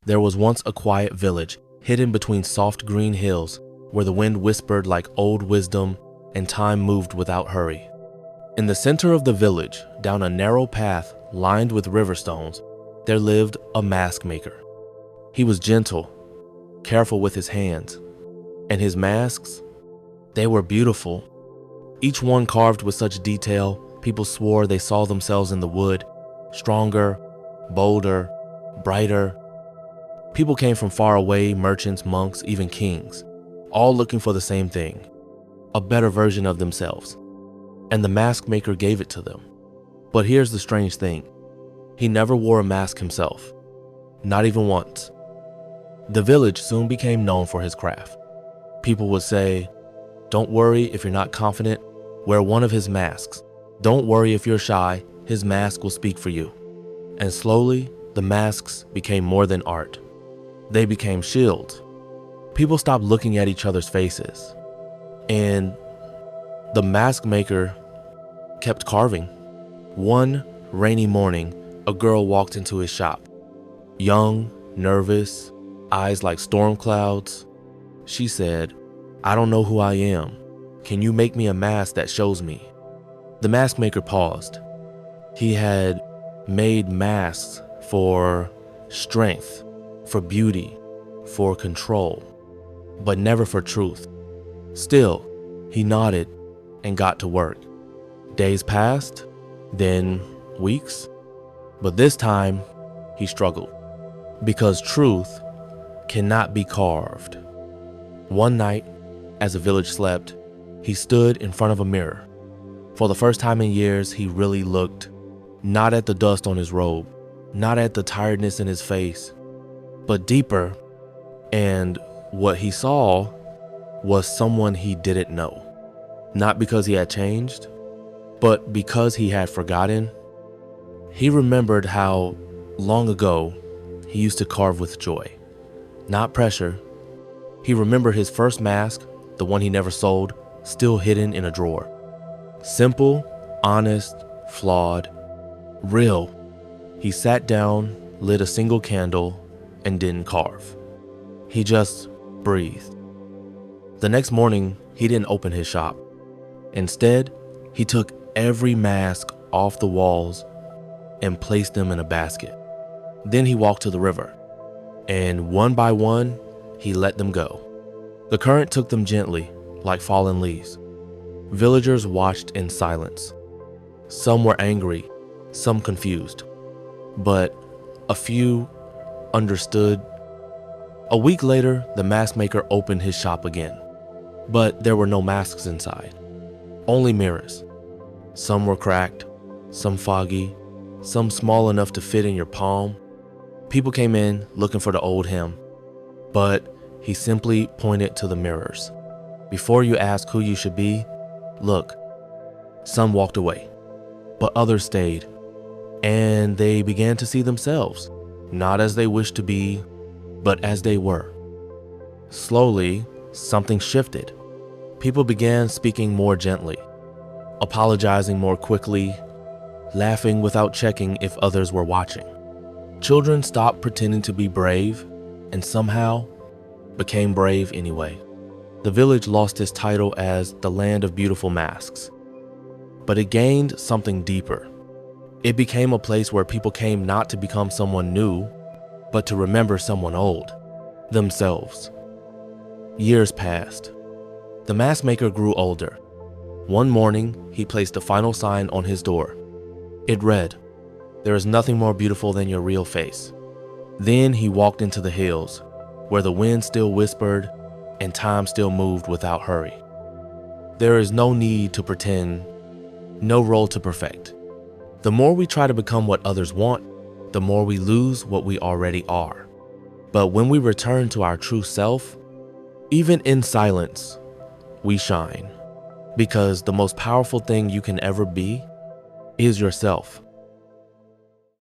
There was once a quiet village hidden between soft green hills where the wind whispered like old wisdom and time moved without hurry. In the center of the village, down a narrow path lined with river stones, there lived a mask maker. He was gentle, careful with his hands, and his masks, they were beautiful. Each one carved with such detail, people swore they saw themselves in the wood, stronger, bolder, brighter. People came from far away, merchants, monks, even kings, all looking for the same thing, a better version of themselves. And the mask maker gave it to them. But here's the strange thing. He never wore a mask himself, not even once. The village soon became known for his craft. People would say, "Don't worry if you're not confident, wear one of his masks. Don't worry if you're shy, his mask will speak for you." And slowly, the masks became more than art. They became shields. People stopped looking at each other's faces. And the mask maker kept carving. One rainy morning, a girl walked into his shop. Young, nervous, eyes like storm clouds. She said, "I don't know who I am. Can you make me a mask that shows me?" The mask maker paused. He had made masks for strength, for beauty, for control, but never for truth. Still, he nodded and got to work. Days passed, then weeks, but this time he struggled because truth cannot be carved. One night, as the village slept, he stood in front of a mirror. For the first time in years, he really looked, not at the dust on his robe, not at the tiredness in his face, but deeper, and what he saw was someone he didn't know. Not because he had changed, but because he had forgotten. He remembered how, long ago, he used to carve with joy, not pressure. He remembered his first mask, the one he never sold, still hidden in a drawer. Simple, honest, flawed, real. He sat down, lit a single candle, and didn't carve. He just breathed. The next morning, he didn't open his shop. Instead, he took every mask off the walls and placed them in a basket. Then he walked to the river, and one by one, he let them go. The current took them gently, like fallen leaves. Villagers watched in silence. Some were angry, some confused, but a few understood. A week later, the mask maker opened his shop again, but there were no masks inside, only mirrors. Some were cracked, some foggy, some small enough to fit in your palm. People came in looking for the old him, but he simply pointed to the mirrors. Before you ask who you should be, look. Some walked away, but others stayed, and they began to see themselves, not as they wished to be, but as they were. Slowly, something shifted. People began speaking more gently, apologizing more quickly, laughing without checking if others were watching. Children stopped pretending to be brave and somehow became brave anyway. The village lost its title as the land of beautiful masks, but it gained something deeper. It became a place where people came not to become someone new, but to remember someone old, themselves. Years passed. The mask maker grew older. One morning, he placed a final sign on his door. It read, "There is nothing more beautiful than your real face." Then he walked into the hills, where the wind still whispered and time still moved without hurry. There is no need to pretend, no role to perfect. The more we try to become what others want, the more we lose what we already are. But when we return to our true self, even in silence, we shine. Because the most powerful thing you can ever be is yourself.